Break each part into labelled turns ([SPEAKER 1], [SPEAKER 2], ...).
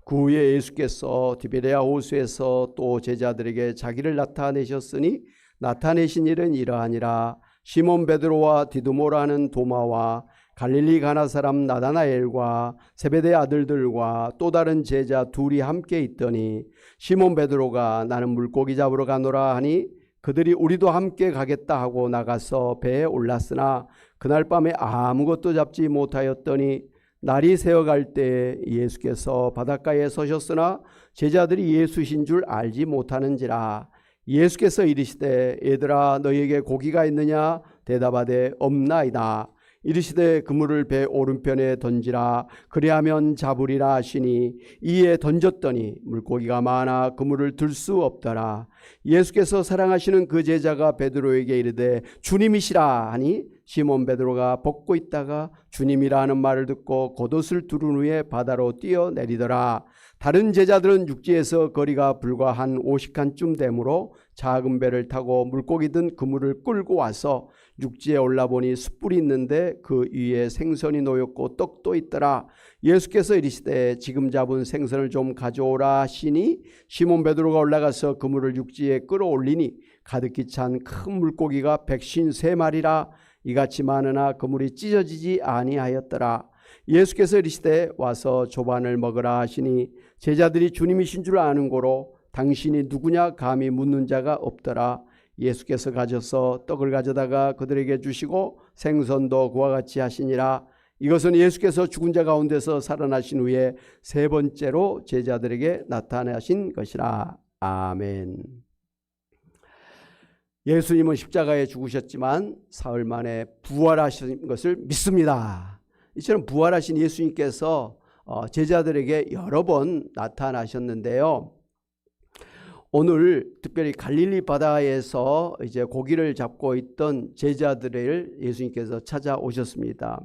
[SPEAKER 1] 그 후에 예수께서 디베레아 호수에서 또 제자들에게 자기를 나타내셨으니 나타내신 일은 이러하니라. 시몬 베드로와 디두모라는 도마와 갈릴리 가나 사람 나다나엘과 세베대 아들들과 또 다른 제자 둘이 함께 있더니 시몬 베드로가 나는 물고기 잡으러 가노라 하니 그들이 우리도 함께 가겠다 하고 나가서 배에 올랐으나 그날 밤에 아무것도 잡지 못하였더니 날이 새어갈 때 예수께서 바닷가에 서셨으나 제자들이 예수신 줄 알지 못하는지라. 예수께서 이르시되 얘들아 너희에게 고기가 있느냐 대답하되 없나이다. 이르시되 그물을 배 오른편에 던지라 그리하면 잡으리라 하시니 이에 던졌더니 물고기가 많아 그물을 들 수 없더라. 예수께서 사랑하시는 그 제자가 베드로에게 이르되 주님이시라 하니 시몬 베드로가 벗고 있다가 주님이라 하는 말을 듣고 겉옷을 두른 후에 바다로 뛰어내리더라. 다른 제자들은 육지에서 거리가 불과 한 50칸쯤 되므로 작은 배를 타고 물고기 든 그물을 끌고 와서 육지에 올라보니 숯불이 있는데 그 위에 생선이 놓였고 떡도 있더라. 예수께서 이르시되 지금 잡은 생선을 좀 가져오라 하시니 시몬 베드로가 올라가서 그물을 육지에 끌어올리니 가득히 찬 큰 물고기가 153마리라. 이같이 많으나 그물이 찢어지지 아니하였더라. 예수께서 이르시되 와서 조반을 먹으라 하시니 제자들이 주님이신 줄 아는 고로 당신이 누구냐 감히 묻는 자가 없더라. 예수께서 가셔서 떡을 가져다가 그들에게 주시고 생선도 그와 같이 하시니라. 이것은 예수께서 죽은 자 가운데서 살아나신 후에 세 번째로 제자들에게 나타나신 것이라. 아멘. 예수님은 십자가에 죽으셨지만 사흘 만에 부활하신 것을 믿습니다. 이처럼 부활하신 예수님께서 제자들에게 여러 번 나타나셨는데요. 오늘 특별히 갈릴리 바다에서 이제 고기를 잡고 있던 제자들을 예수님께서 찾아오셨습니다.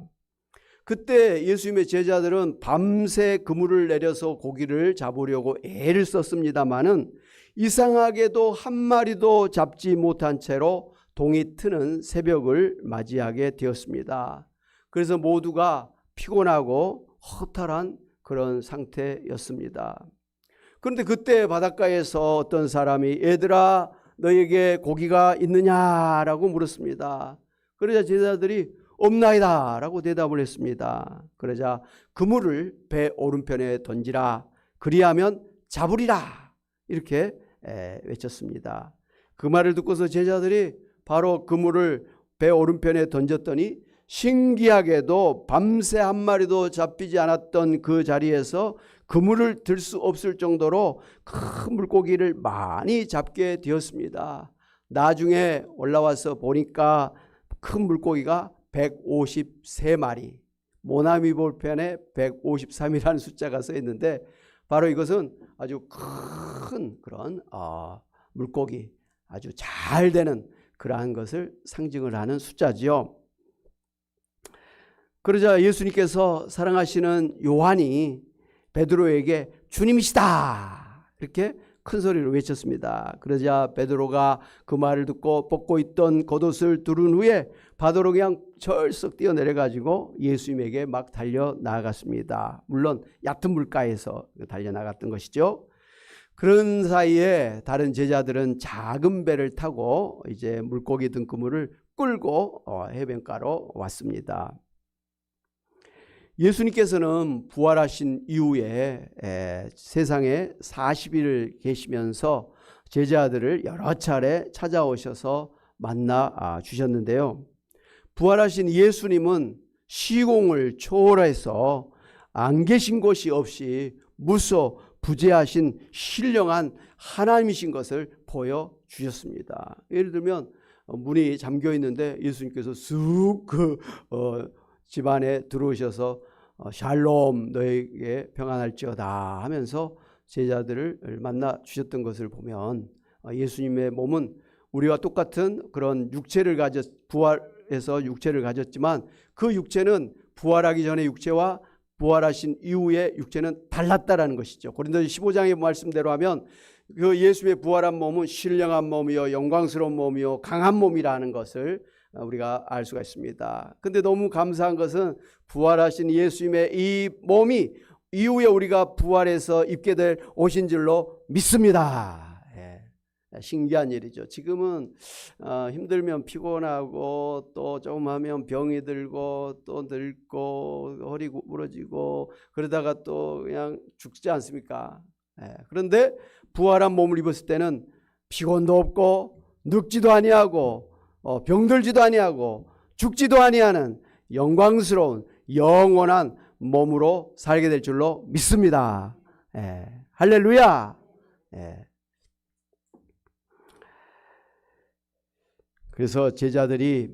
[SPEAKER 1] 그때 예수님의 제자들은 밤새 그물을 내려서 고기를 잡으려고 애를 썼습니다마는 이상하게도 한 마리도 잡지 못한 채로 동이 트는 새벽을 맞이하게 되었습니다. 그래서 모두가 피곤하고 허탈한 그런 상태였습니다. 그런데 그때 바닷가에서 어떤 사람이 얘들아 너에게 고기가 있느냐라고 물었습니다. 그러자 제자들이 없나이다 라고 대답을 했습니다. 그러자 그물을 배 오른편에 던지라 그리하면 잡으리라 이렇게 외쳤습니다. 그 말을 듣고서 제자들이 바로 그물을 배 오른편에 던졌더니 신기하게도 밤새 한 마리도 잡히지 않았던 그 자리에서 그물을 들 수 없을 정도로 큰 물고기를 많이 잡게 되었습니다. 나중에 올라와서 보니까 큰 물고기가 153마리, 모나미 볼펜에 153이라는 숫자가 써 있는데 바로 이것은 아주 큰 그런 물고기, 아주 잘 되는 그러한 것을 상징을 하는 숫자지요. 그러자 예수님께서 사랑하시는 요한이 베드로에게 주님이시다 이렇게 큰 소리로 외쳤습니다. 그러자 베드로가 그 말을 듣고 벗고 있던 겉옷을 두른 후에 바다로 그냥 철썩 뛰어내려가지고 예수님에게 막 달려나갔습니다. 물론 얕은 물가에서 달려나갔던 것이죠. 그런 사이에 다른 제자들은 작은 배를 타고 이제 물고기 든 그물을 끌고 해변가로 왔습니다. 예수님께서는 부활하신 이후에 세상에 40일 계시면서 제자들을 여러 차례 찾아오셔서 만나 주셨는데요. 부활하신 예수님은 시공을 초월해서 안 계신 곳이 없이 무소 부재하신 신령한 하나님이신 것을 보여주셨습니다. 예를 들면 문이 잠겨 있는데 예수님께서 쑥 집 안에 들어오셔서 샬롬 너에게 평안할지어다 하면서 제자들을 만나 주셨던 것을 보면 예수님의 몸은 우리와 똑같은 그런 육체를 부활해서 육체를 가졌지만 그 육체는 부활하기 전의 육체와 부활하신 이후의 육체는 달랐다라는 것이죠. 고린도서 15장의 말씀대로 하면 그 예수의 부활한 몸은 신령한 몸이요 영광스러운 몸이요 강한 몸이라는 것을 우리가 알 수가 있습니다. 근데 너무 감사한 것은 부활하신 예수님의 이 몸이 이후에 우리가 부활해서 입게 될 옷인 줄로 믿습니다. 신기한 일이죠. 지금은 힘들면 피곤하고 또 조금 하면 병이 들고 또 늙고 허리 부러지고 그러다가 또 그냥 죽지 않습니까? 그런데 부활한 몸을 입었을 때는 피곤도 없고 늙지도 아니하고 병들지도 아니하고 죽지도 아니하는 영광스러운 영원한 몸으로 살게 될 줄로 믿습니다. 할렐루야. 그래서 제자들이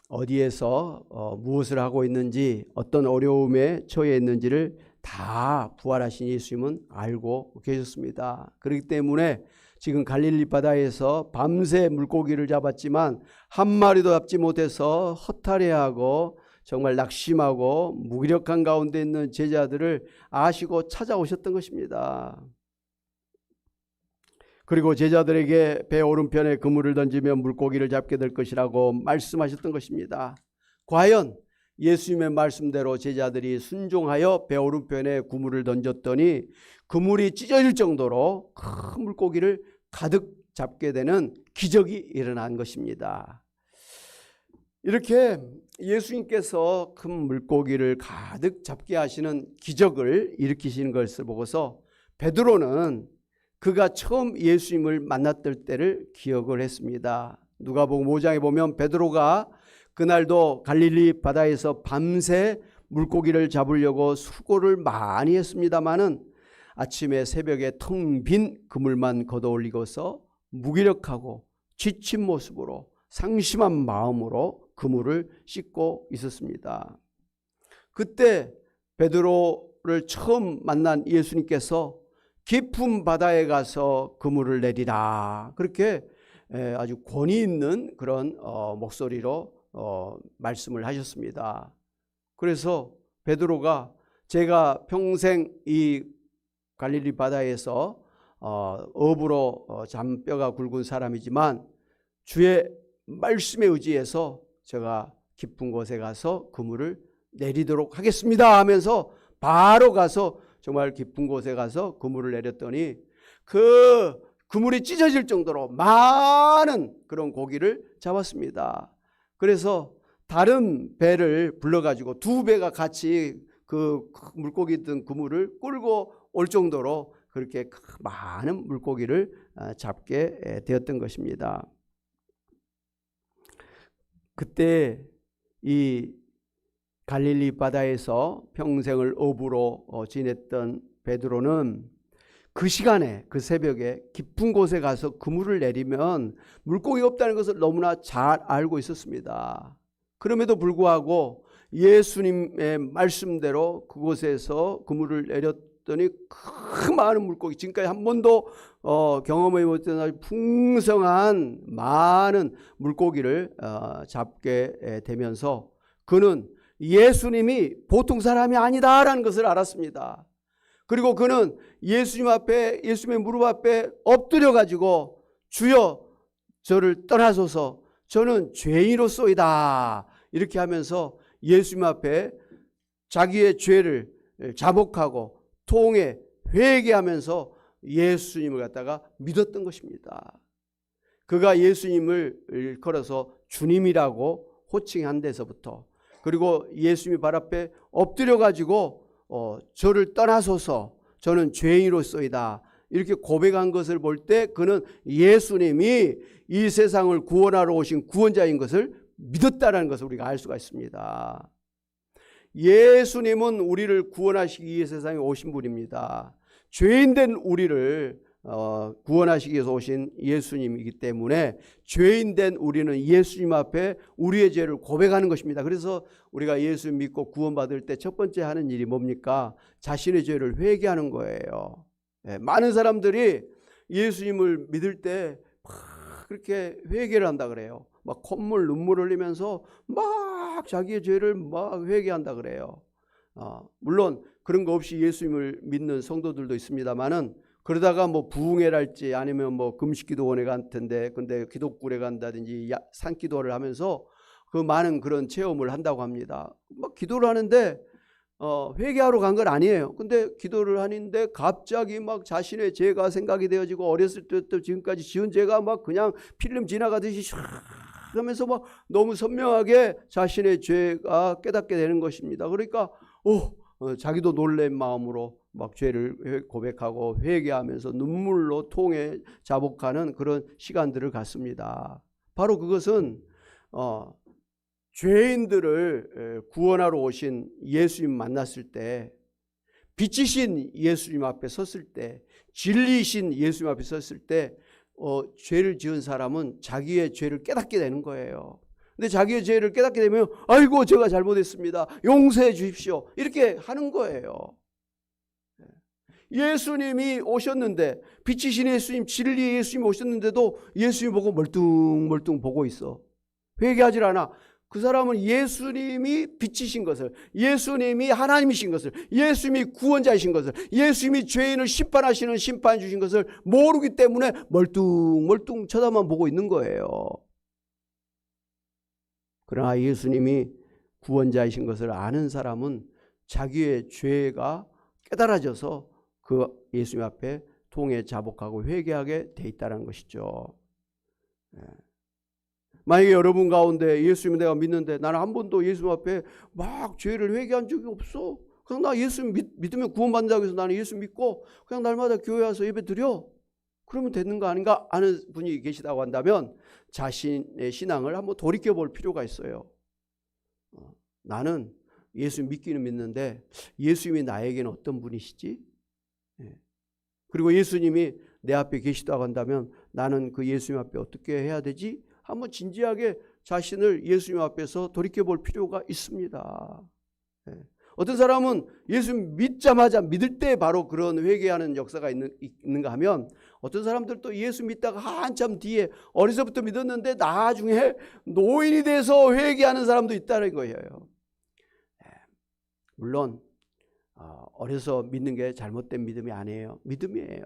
[SPEAKER 1] 어디에서 무엇을 하고 있는지 어떤 어려움에 처해 있는지를 다 부활하신 예수님은 알고 계셨습니다. 그렇기 때문에 지금 갈릴리 바다에서 밤새 물고기를 잡았지만 한 마리도 잡지 못해서 허탈해하고 정말 낙심하고 무기력한 가운데 있는 제자들을 아시고 찾아오셨던 것입니다. 그리고 제자들에게 배 오른편에 그물을 던지면 물고기를 잡게 될 것이라고 말씀하셨던 것입니다. 과연 예수님의 말씀대로 제자들이 순종하여 배 오른편에 그물을 던졌더니 그물이 찢어질 정도로 큰 물고기를 가득 잡게 되는 기적이 일어난 것입니다. 이렇게 예수님께서 큰 물고기를 가득 잡게 하시는 기적을 일으키시는 것을 보고서 베드로는 그가 처음 예수님을 만났던 때를 기억을 했습니다. 누가복음 5장에 보면 베드로가 그날도 갈릴리 바다에서 밤새 물고기를 잡으려고 수고를 많이 했습니다마는 아침에 새벽에 텅 빈 그물만 걷어올리고서 무기력하고 지친 모습으로 상심한 마음으로 그물을 씻고 있었습니다. 그때 베드로를 처음 만난 예수님께서 깊은 바다에 가서 그물을 내리라, 그렇게 아주 권위 있는 그런 목소리로 말씀을 하셨습니다. 그래서 베드로가 제가 평생 이 갈릴리 바다에서 어부로 잔뼈가 굵은 사람이지만 주의 말씀에 의지해서 제가 깊은 곳에 가서 그물을 내리도록 하겠습니다 하면서 바로 가서 정말 깊은 곳에 가서 그물을 내렸더니 그 그물이 찢어질 정도로 많은 그런 고기를 잡았습니다. 그래서 다른 배를 불러가지고 두 배가 같이 그 물고기 든 그물을 끌고 올 정도로 그렇게 많은 물고기를 잡게 되었던 것입니다. 그때 이 갈릴리 바다에서 평생을 어부로 지냈던 베드로는 그 시간에 그 새벽에 깊은 곳에 가서 그물을 내리면 물고기가 없다는 것을 너무나 잘 알고 있었습니다. 그럼에도 불구하고 예수님의 말씀대로 그곳에서 그물을 내렸더니 그 많은 물고기, 지금까지 한 번도 경험해 못했던 아주 풍성한 많은 물고기를 잡게 되면서 그는 예수님이 보통 사람이 아니다라는 것을 알았습니다. 그리고 그는 예수님 앞에, 예수님의 무릎 앞에 엎드려 가지고 주여 저를 떠나소서, 저는 죄인으로소이다, 이렇게 하면서 예수님 앞에 자기의 죄를 자복하고 통해 회개하면서 예수님을 갖다가 믿었던 것입니다. 그가 예수님을 일컬어서 주님이라고 호칭한 데서부터, 그리고 예수님이 발 앞에 엎드려 가지고 저를 떠나소서, 저는 죄인으로소이다, 이렇게 고백한 것을 볼 때 그는 예수님이 이 세상을 구원하러 오신 구원자인 것을 믿었다는 것을 우리가 알 수가 있습니다. 예수님은 우리를 구원하시기 위해 세상에 오신 분입니다. 죄인된 우리를 구원하시기 위해서 오신 예수님이기 때문에 죄인된 우리는 예수님 앞에 우리의 죄를 고백하는 것입니다. 그래서 우리가 예수 믿고 구원받을 때 첫 번째 하는 일이 뭡니까? 자신의 죄를 회개하는 거예요. 많은 사람들이 예수님을 믿을 때 막 그렇게 회개를 한다 그래요. 막 콧물 눈물 흘리면서 막 자기의 죄를 막 회개한다 그래요. 물론 그런 거 없이 예수님을 믿는 성도들도 있습니다만은, 그러다가 뭐 부흥회랄지 아니면 뭐 금식기도원에 갔던데 근데 기독굴에 간다든지 산기도를 하면서 그 많은 그런 체험을 한다고 합니다. 막 기도를 하는데 회개하러 간 건 아니에요. 근데 기도를 하는데 갑자기 막 자신의 죄가 생각이 되어지고 어렸을 때부터 지금까지 지은 죄가 막 그냥 필름 지나가듯이 샥 하면서 막 너무 선명하게 자신의 죄가 깨닫게 되는 것입니다. 그러니까 자기도 놀란 마음으로 막 죄를 고백하고 회개하면서 눈물로 통해 자복하는 그런 시간들을 갖습니다. 바로 그것은 죄인들을 구원하러 오신 예수님 만났을 때, 빛이신 예수님 앞에 섰을 때, 진리이신 예수님 앞에 섰을 때 죄를 지은 사람은 자기의 죄를 깨닫게 되는 거예요. 근데 자기의 죄를 깨닫게 되면 아이고 제가 잘못했습니다, 용서해 주십시오, 이렇게 하는 거예요. 예수님이 오셨는데, 빛이신 예수님, 진리의 예수님이 오셨는데도 예수님 보고 멀뚱멀뚱 보고 있어. 회개하질 않아. 그 사람은 예수님이 빛이신 것을, 예수님이 하나님이신 것을, 예수님이 구원자이신 것을, 예수님이 죄인을 심판하시는 심판 주신 것을 모르기 때문에 멀뚱멀뚱 쳐다만 보고 있는 거예요. 그러나 예수님이 구원자이신 것을 아는 사람은 자기의 죄가 깨달아져서 그 예수님 앞에 통해 자복하고 회개하게 돼 있다는 것이죠. 만약에 여러분 가운데 예수님 내가 믿는데 나는 한 번도 예수님 앞에 막 죄를 회개한 적이 없어, 그냥 나 예수님 믿으면 구원받는다고 해서 나는 예수 믿고 그냥 날마다 교회 와서 예배 드려, 그러면 되는 거 아닌가 하는 분이 계시다고 한다면 자신의 신앙을 한번 돌이켜 볼 필요가 있어요. 나는 예수 믿기는 믿는데 예수님이 나에게는 어떤 분이시지? 그리고 예수님이 내 앞에 계시다고 한다면 나는 그 예수님 앞에 어떻게 해야 되지? 한번 진지하게 자신을 예수님 앞에서 돌이켜볼 필요가 있습니다. 어떤 사람은 예수 믿자마자 믿을 때 바로 그런 회개하는 역사가 있는가 하면, 어떤 사람들도 예수 믿다가 한참 뒤에 어려서부터 믿었는데 나중에 노인이 돼서 회개하는 사람도 있다는 거예요. 물론 어려서 믿는 게 잘못된 믿음이 아니에요. 믿음이에요.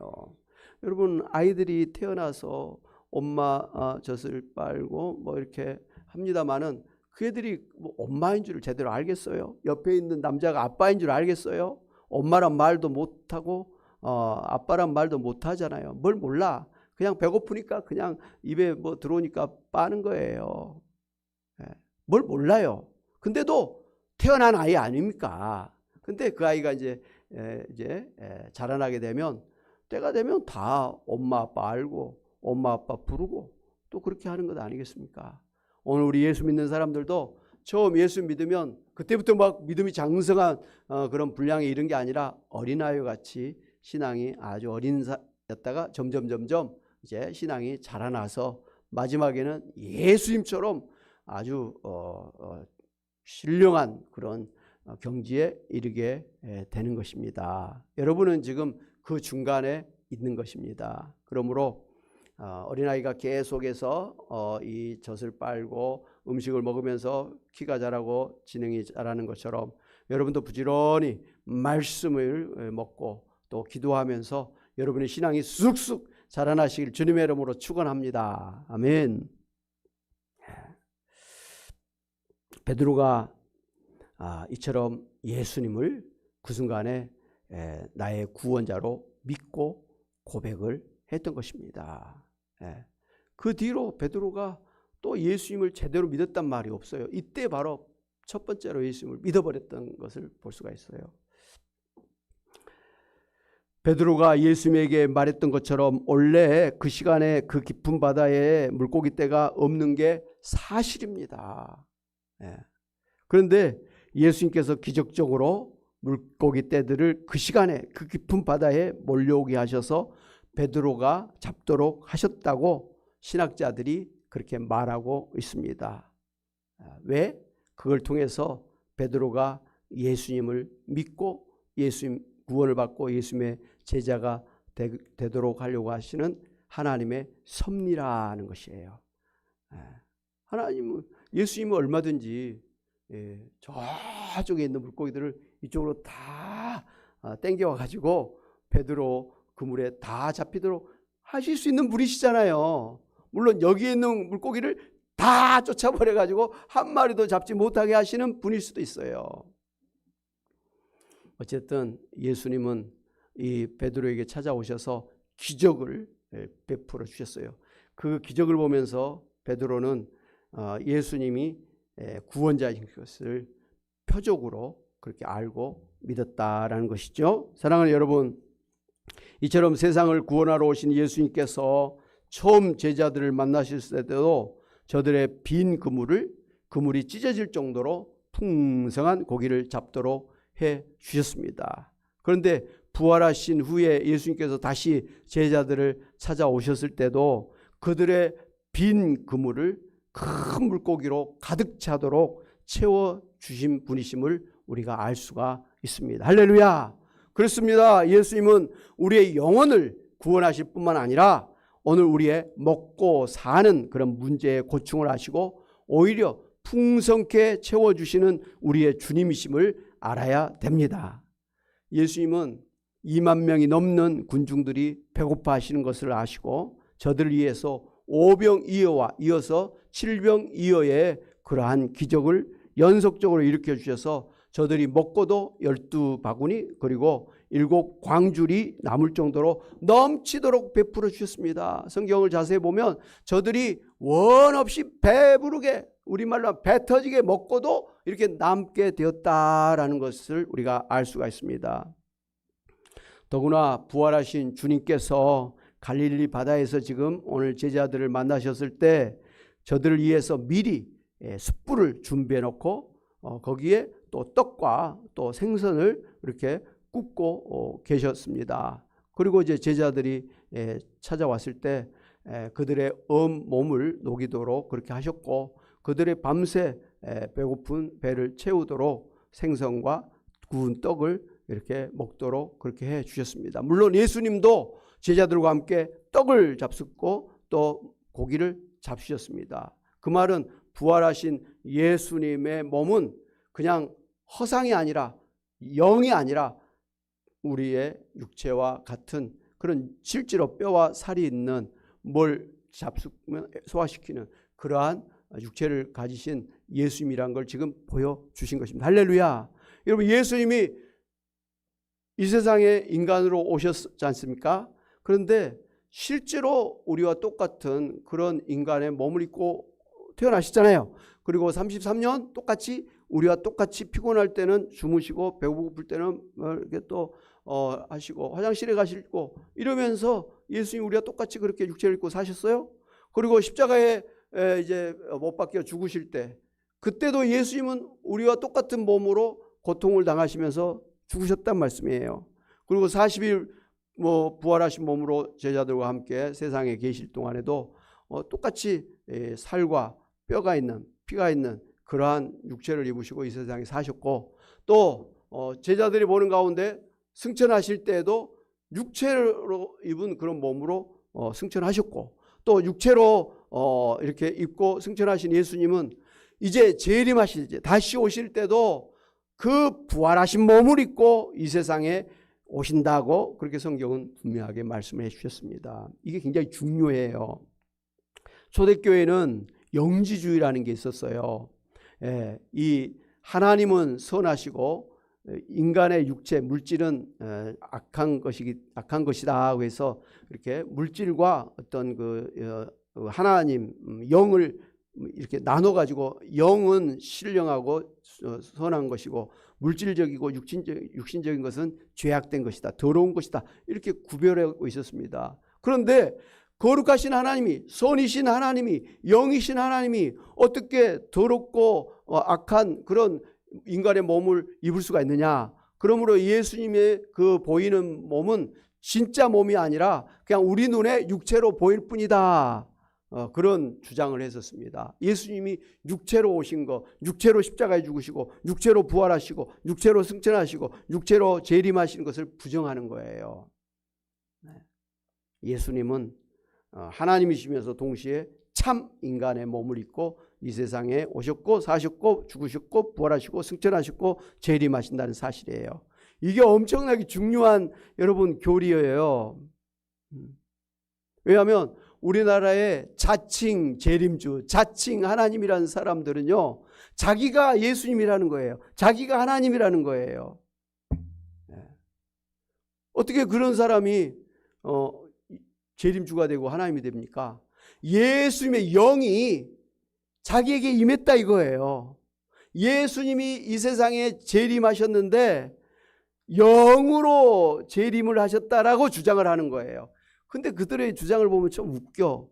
[SPEAKER 1] 여러분, 아이들이 태어나서 엄마 젖을 빨고 뭐 이렇게 합니다마는 그 애들이 뭐 엄마인 줄 제대로 알겠어요? 옆에 있는 남자가 아빠인 줄 알겠어요? 엄마란 말도 못하고 아빠란 말도 못하잖아요. 뭘 몰라. 그냥 배고프니까 그냥 입에 뭐 들어오니까 빠는 거예요. 뭘 몰라요. 근데도 태어난 아이 아닙니까? 근데 그 아이가 이제 자라나게 되면, 때가 되면 다 엄마 아빠 알고 엄마 아빠 부르고 또 그렇게 하는 것 아니겠습니까? 오늘 우리 예수 믿는 사람들도 처음 예수 믿으면 그때부터 막 믿음이 장성한 그런 분량이 이런 게 아니라 어린아이 같이 신앙이 아주 어린였다가 점점 이제 신앙이 자라나서 마지막에는 예수님처럼 아주 신령한 그런 경지에 이르게 되는 것입니다. 여러분은 지금 그 중간에 있는 것입니다. 그러므로 어린아이가 계속해서 이 젖을 빨고 음식을 먹으면서 키가 자라고 지능이 자라는 것처럼 여러분도 부지런히 말씀을 먹고 또 기도하면서 여러분의 신앙이 쑥쑥 자라나시길 주님의 이름으로 축원합니다. 아멘. 베드로가 이처럼 예수님을 그 순간에 나의 구원자로 믿고 고백을 했던 것입니다. 그 뒤로 베드로가 또 예수님을 제대로 믿었단 말이 없어요. 이때 바로 첫 번째로 예수님을 믿어버렸던 것을 볼 수가 있어요. 베드로가 예수님에게 말했던 것처럼 원래 그 시간에 그 깊은 바다에 물고기 떼가 없는 게 사실입니다. 그런데 예수님께서 기적적으로 물고기 떼들을 그 시간에 그 깊은 바다에 몰려오게 하셔서 베드로가 잡도록 하셨다고 신학자들이 그렇게 말하고 있습니다. 왜? 그걸 통해서 베드로가 예수님을 믿고 예수님 구원을 받고 예수님의 제자가 되도록 하려고 하시는 하나님의 섭리라는 것이에요. 하나님은 예수님은 얼마든지 저쪽에 있는 물고기들을 이쪽으로 다 땡겨와 가지고 베드로 그물에 다 잡히도록 하실 수 있는 분이시잖아요. 물론 여기에 있는 물고기를 다 쫓아버려 가지고 한 마리도 잡지 못하게 하시는 분일 수도 있어요. 어쨌든 예수님은 이 베드로에게 찾아오셔서 기적을 베풀어 주셨어요. 그 기적을 보면서 베드로는 예수님이 구원자인 것을 표적으로 그렇게 알고 믿었다라는 것이죠. 사랑하는 여러분, 이처럼 세상을 구원하러 오신 예수님께서 처음 제자들을 만나실 때도 저들의 빈 그물이 찢어질 정도로 풍성한 고기를 잡도록 해 주셨습니다. 그런데 부활하신 후에 예수님께서 다시 제자들을 찾아오셨을 때도 그들의 빈 그물을 큰 물고기로 가득 차도록 채워주신 분이심을 우리가 알 수가 있습니다. 할렐루야! 그렇습니다. 예수님은 우리의 영혼을 구원하실 뿐만 아니라 오늘 우리의 먹고 사는 그런 문제의 고충을 아시고 오히려 풍성케 채워주시는 우리의 주님이심을 알아야 됩니다. 예수님은 2만 명이 넘는 군중들이 배고파 하시는 것을 아시고 저들을 위해서 5병 2어와 이어서 7병 2어의 그러한 기적을 연속적으로 일으켜 주셔서 저들이 먹고도 12바구니 그리고 7광줄이 남을 정도로 넘치도록 베풀어 주셨습니다. 성경을 자세히 보면 저들이 원 없이 배부르게, 우리말로 배 터지게 먹고도 이렇게 남게 되었다라는 것을 우리가 알 수가 있습니다. 더구나 부활하신 주님께서 갈릴리 바다에서 지금 오늘 제자들을 만나셨을 때 저들을 위해서 미리 숯불을 준비해 놓고 거기에 또 떡과 또 생선을 이렇게 굽고 계셨습니다. 그리고 이제 제자들이 찾아왔을 때 그들의 몸을 녹이도록 그렇게 하셨고 그들의 밤새 배고픈 배를 채우도록 생선과 구운 떡을 이렇게 먹도록 그렇게 해 주셨습니다. 물론 예수님도 제자들과 함께 떡을 잡수고 또 고기를 잡수셨습니다. 그 말은 부활하신 예수님의 몸은 그냥 허상이 아니라 영이 아니라 우리의 육체와 같은 그런 실제로 뼈와 살이 있는 뭘 잡수면 소화시키는 그러한 육체를 가지신 예수님이란 걸 지금 보여주신 것입니다. 할렐루야. 여러분, 예수님이 이 세상에 인간으로 오셨지 않습니까? 그런데 실제로 우리와 똑같은 그런 인간의 몸을 입고 태어나셨잖아요. 그리고 33년 똑같이 우리와 똑같이 피곤할 때는 주무시고 배고플 때는 이렇게 또 하시고 화장실에 가시고 이러면서 예수님 우리와 똑같이 그렇게 육체를 입고 사셨어요. 그리고 십자가에 이제 못 박혀 죽으실 때 그때도 예수님은 우리와 똑같은 몸으로 고통을 당하시면서 죽으셨단 말씀이에요. 그리고 40일 부활하신 몸으로 제자들과 함께 세상에 계실 동안에도 똑같이 살과 뼈가 있는 피가 있는 그러한 육체를 입으시고 이 세상에 사셨고 또 제자들이 보는 가운데 승천하실 때에도 육체로 입은 그런 몸으로 승천하셨고 또 육체로 이렇게 입고 승천하신 예수님은 이제 재림하실 때 다시 오실 때도 그 부활하신 몸을 입고 이 세상에 오신다고 그렇게 성경은 분명하게 말씀을 해 주셨습니다. 이게 굉장히 중요해요. 초대교회는 영지주의라는 게 있었어요. 이 하나님은 선하시고 인간의 육체 물질은 악한 것이다. 그래서 이렇게 물질과 어떤 그 하나님 영을 이렇게 나눠 가지고 영은 신령하고 선한 것이고 물질적이고 육신적인 것은 죄악된 것이다, 더러운 것이다, 이렇게 구별하고 있었습니다. 그런데 거룩하신 하나님이, 선이신 하나님이, 영이신 하나님이 어떻게 더럽고 악한 그런 인간의 몸을 입을 수가 있느냐? 그러므로 예수님의 그 보이는 몸은 진짜 몸이 아니라 그냥 우리 눈에 육체로 보일 뿐이다. 그런 주장을 했었습니다. 예수님이 육체로 오신 거, 육체로 십자가에 죽으시고 육체로 부활하시고 육체로 승천하시고 육체로 재림하시는 것을 부정하는 거예요. 예수님은 하나님이시면서 동시에 참 인간의 몸을 입고 이 세상에 오셨고 사셨고 죽으셨고 부활하시고 승천하셨고 재림하신다는 사실이에요. 이게 엄청나게 중요한 여러분 교리예요. 왜냐하면 우리나라의 자칭 재림주, 자칭 하나님이라는 사람들은요, 자기가 예수님이라는 거예요. 자기가 하나님이라는 거예요. 어떻게 그런 사람이 재림주가 되고 하나님이 됩니까? 예수님의 영이 자기에게 임했다 이거예요. 예수님이 이 세상에 재림하셨는데 영으로 재림을 하셨다라고 주장을 하는 거예요. 근데 그들의 주장을 보면 좀 웃겨.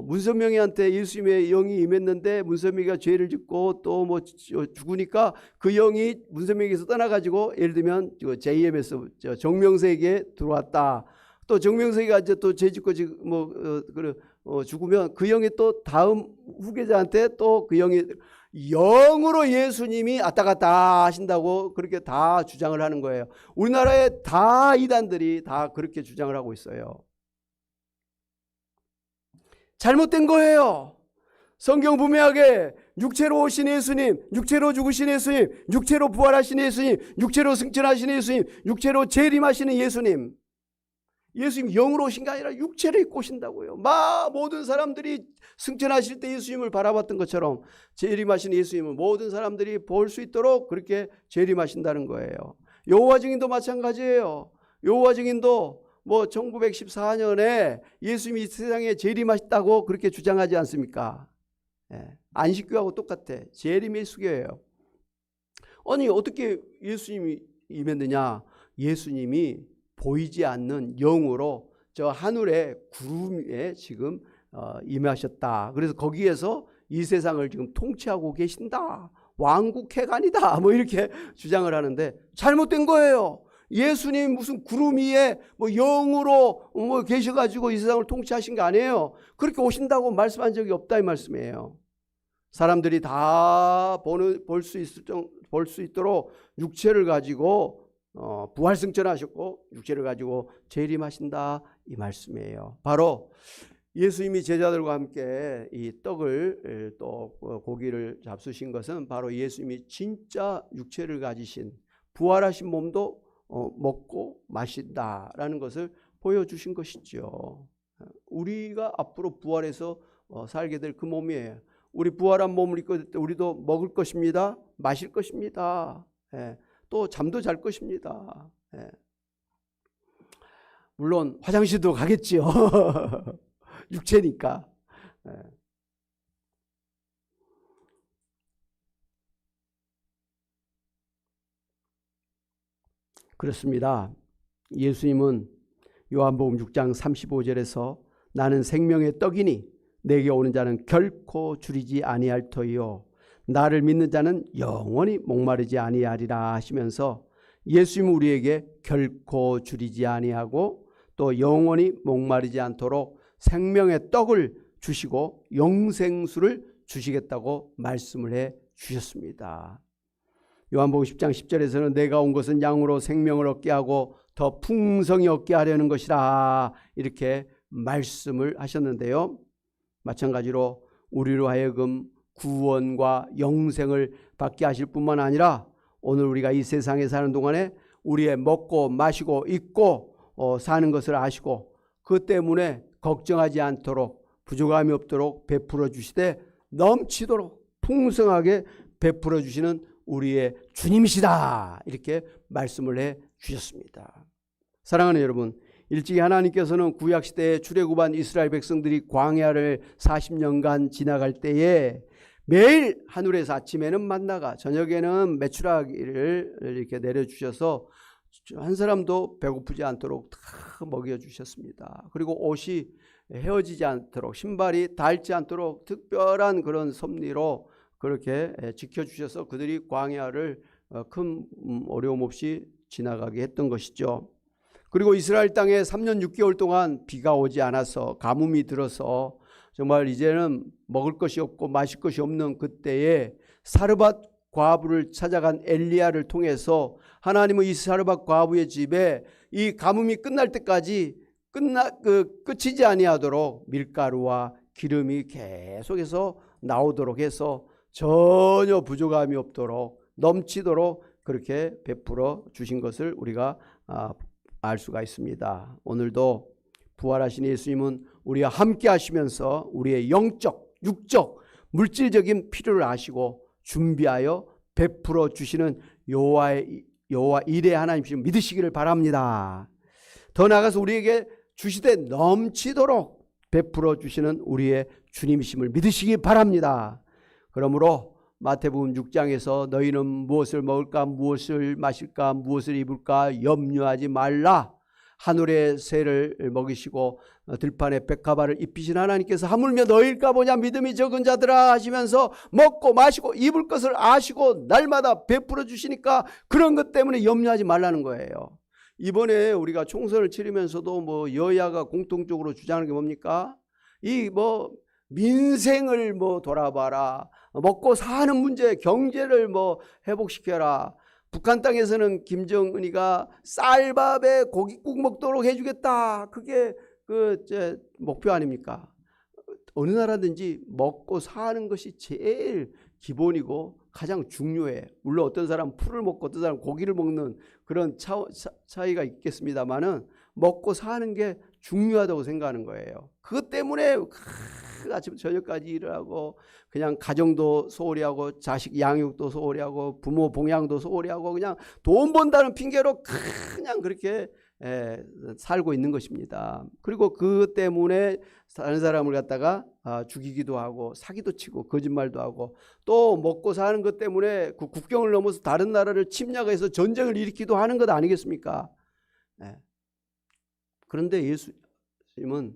[SPEAKER 1] 문선명이한테 예수님의 영이 임했는데 문선명이가 죄를 짓고 또 뭐 죽으니까 그 영이 문선명에게서 떠나가지고 예를 들면 JM에서 정명석에게 들어왔다. 또 정명석이가 이제 또 죄 짓고 죽으면 그 영이 또 다음 후계자한테 또 그 영이 영으로 예수님이 왔다 갔다 하신다고 그렇게 다 주장을 하는 거예요. 우리나라에 다 이단들이 다 그렇게 주장을 하고 있어요. 잘못된 거예요. 성경 분명하게 육체로 오신 예수님, 육체로 죽으신 예수님, 육체로 부활하신 예수님, 육체로 승천하신 예수님, 육체로 재림하시는 예수님. 예수님 영으로 오신 게 아니라 육체를 입고 오신다고요. 모든 사람들이 승천하실 때 예수님을 바라봤던 것처럼 재림하신 예수님을 모든 사람들이 볼 수 있도록 그렇게 재림하신다는 거예요. 여호와 증인도 마찬가지예요. 여호와 증인도 1914년에 예수님이 이 세상에 재림하셨다고 그렇게 주장하지 않습니까? 안식교하고 똑같아. 재림의 수교예요. 아니 어떻게 예수님이 임했느냐? 예수님이 보이지 않는 영으로 저 하늘의 구름에 지금 임하셨다. 그래서 거기에서 이 세상을 지금 통치하고 계신다. 왕국회관이다. 이렇게 주장을 하는데 잘못된 거예요. 예수님 무슨 구름 위에 영으로 계셔가지고 이 세상을 통치하신 게 아니에요. 그렇게 오신다고 말씀한 적이 없다 이 말씀이에요. 사람들이 다 볼 수 있도록 육체를 가지고 부활승천하셨고 육체를 가지고 재림하신다 이 말씀이에요. 바로 예수님이 제자들과 함께 이 떡을 또 고기를 잡수신 것은 바로 예수님이 진짜 육체를 가지신 부활하신 몸도 먹고 마신다라는 것을 보여주신 것이죠. 우리가 앞으로 부활해서 살게 될 그 몸이에요. 우리 부활한 몸을 입고 우리도 먹을 것입니다. 마실 것입니다. 또 잠도 잘 것입니다. 물론 화장실도 가겠지요. 육체니까. 그렇습니다. 예수님은 요한복음 6장 35절에서 나는 생명의 떡이니 내게 오는 자는 결코 줄이지 아니할 터이요 나를 믿는 자는 영원히 목마르지 아니하리라 하시면서 예수님은 우리에게 결코 줄이지 아니하고 또 영원히 목마르지 않도록 생명의 떡을 주시고 영생수를 주시겠다고 말씀을 해 주셨습니다. 요한복음 10장 10절에서는 내가 온 것은 양으로 생명을 얻게 하고 더 풍성히 얻게 하려는 것이라 이렇게 말씀을 하셨는데요. 마찬가지로 우리로 하여금 구원과 영생을 받게 하실 뿐만 아니라 오늘 우리가 이 세상에 사는 동안에 우리의 먹고 마시고 입고 사는 것을 아시고 그 때문에 걱정하지 않도록 부족함이 없도록 베풀어 주시되 넘치도록 풍성하게 베풀어 주시는 우리의 주님이시다 이렇게 말씀을 해 주셨습니다. 사랑하는 여러분, 일찍이 하나님께서는 구약시대에 출애굽한 이스라엘 백성들이 광야를 40년간 지나갈 때에 매일 하늘에서 아침에는 만나가 저녁에는 메추라기를 이렇게 내려주셔서 한 사람도 배고프지 않도록 다 먹여주셨습니다. 그리고 옷이 헤어지지 않도록 신발이 닳지 않도록 특별한 그런 섭리로 그렇게 지켜주셔서 그들이 광야를 큰 어려움 없이 지나가게 했던 것이죠. 그리고 이스라엘 땅에 3년 6개월 동안 비가 오지 않아서 가뭄이 들어서 정말 이제는 먹을 것이 없고 마실 것이 없는 그때에 사르밧 과부를 찾아간 엘리야를 통해서 하나님은 이 사르밧 과부의 집에 이 가뭄이 끝날 때까지 끝이지 아니하도록 밀가루와 기름이 계속해서 나오도록 해서 전혀 부족함이 없도록 넘치도록 그렇게 베풀어 주신 것을 우리가 알 수가 있습니다. 오늘도 부활하신 예수님은 우리와 함께 하시면서 우리의 영적, 육적, 물질적인 필요를 아시고 준비하여 베풀어 주시는 여호와 일의 하나님이신 믿으시기를 바랍니다. 더 나아가서 우리에게 주시되 넘치도록 베풀어 주시는 우리의 주님이심을 믿으시기 바랍니다. 그러므로 마태복음 6장에서 너희는 무엇을 먹을까, 무엇을 마실까, 무엇을 입을까 염려하지 말라. 하늘의 새를 먹이시고 들판에 백합화를 입히신 하나님께서 하물며 너희일까 보냐 믿음이 적은 자들아 하시면서 먹고 마시고 입을 것을 아시고 날마다 베풀어 주시니까 그런 것 때문에 염려하지 말라는 거예요. 이번에 우리가 총선을 치르면서도 뭐 여야가 공통적으로 주장하는 게 뭡니까? 이 뭐 민생을 뭐 돌아봐라, 먹고 사는 문제, 경제를 뭐 회복시켜라. 북한 땅에서는 김정은이가 쌀밥에 고깃국 먹도록 해주겠다. 그게 목표 아닙니까? 어느 나라든지 먹고 사는 것이 제일 기본이고 가장 중요해. 물론 어떤 사람은 풀을 먹고 어떤 사람은 고기를 먹는 그런 차이가 있겠습니다만은 먹고 사는 게 중요하다고 생각하는 거예요. 그것 때문에 아침 저녁까지 일을 하고 그냥 가정도 소홀히 하고 자식 양육도 소홀히 하고 부모 봉양도 소홀히 하고 그냥 돈 번다는 핑계로 그냥 그렇게 살고 있는 것입니다. 그리고 그 때문에 다른 사람을 갖다가 죽이기도 하고 사기도 치고 거짓말도 하고 또 먹고 사는 것 때문에 그 국경을 넘어서 다른 나라를 침략해서 전쟁을 일으키기도 하는 것 아니겠습니까? 그런데 예수님은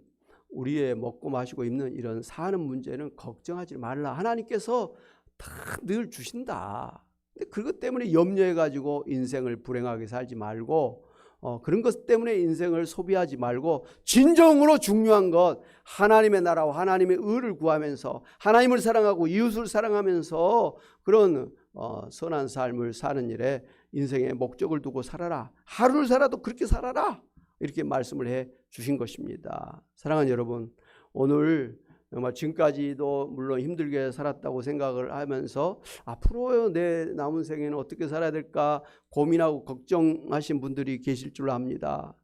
[SPEAKER 1] 우리의 먹고 마시고 입는 이런 사는 문제는 걱정하지 말라. 하나님께서 다 늘 주신다. 근데 그것 때문에 염려해가지고 인생을 불행하게 살지 말고 그런 것 때문에 인생을 소비하지 말고 진정으로 중요한 것 하나님의 나라와 하나님의 의를 구하면서 하나님을 사랑하고 이웃을 사랑하면서 그런 선한 삶을 사는 일에 인생의 목적을 두고 살아라. 하루를 살아도 그렇게 살아라. 이렇게 말씀을 해 주신 것입니다. 사랑하는 여러분, 오늘 정말 지금까지도 물론 힘들게 살았다고 생각을 하면서 앞으로 내 남은 생에는 어떻게 살아야 될까 고민하고 걱정하신 분들이 계실 줄 압니다.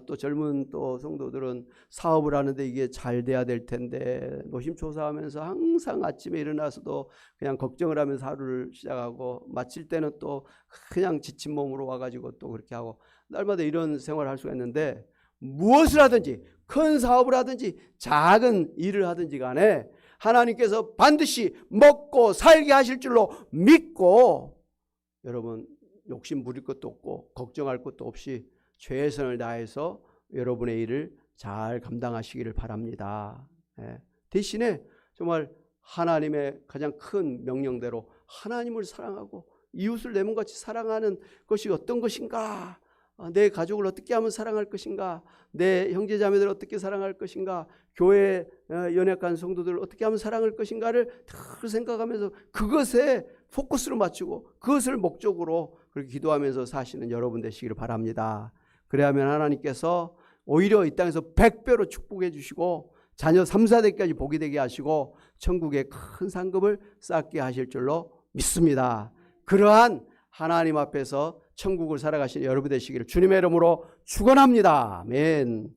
[SPEAKER 1] 또 젊은 또 성도들은 사업을 하는데 이게 잘 돼야 될 텐데 노심초사하면서 항상 아침에 일어나서도 그냥 걱정을 하면서 하루를 시작하고 마칠 때는 또 그냥 지친 몸으로 와가지고 또 그렇게 하고 날마다 이런 생활을 할 수가 있는데 무엇을 하든지 큰 사업을 하든지 작은 일을 하든지 간에 하나님께서 반드시 먹고 살게 하실 줄로 믿고 여러분 욕심 부릴 것도 없고 걱정할 것도 없이 최선을 다해서 여러분의 일을 잘 감당하시기를 바랍니다. 대신에 정말 하나님의 가장 큰 명령대로 하나님을 사랑하고 이웃을 내 몸같이 사랑하는 것이 어떤 것인가, 내 가족을 어떻게 하면 사랑할 것인가, 내 형제자매들을 어떻게 사랑할 것인가, 교회 연약한 성도들을 어떻게 하면 사랑할 것인가를 늘 생각하면서 그것에 포커스를 맞추고 그것을 목적으로 그렇게 기도하면서 사시는 여러분 되시기를 바랍니다. 그래야만 하나님께서 오히려 이 땅에서 100배로 축복해 주시고 자녀 3, 4대까지 복이 되게 하시고 천국의 큰 상급을 쌓게 하실 줄로 믿습니다. 그러한 하나님 앞에서 천국을 살아가시는 여러분 되시기를 주님의 이름으로 축원합니다. 아멘.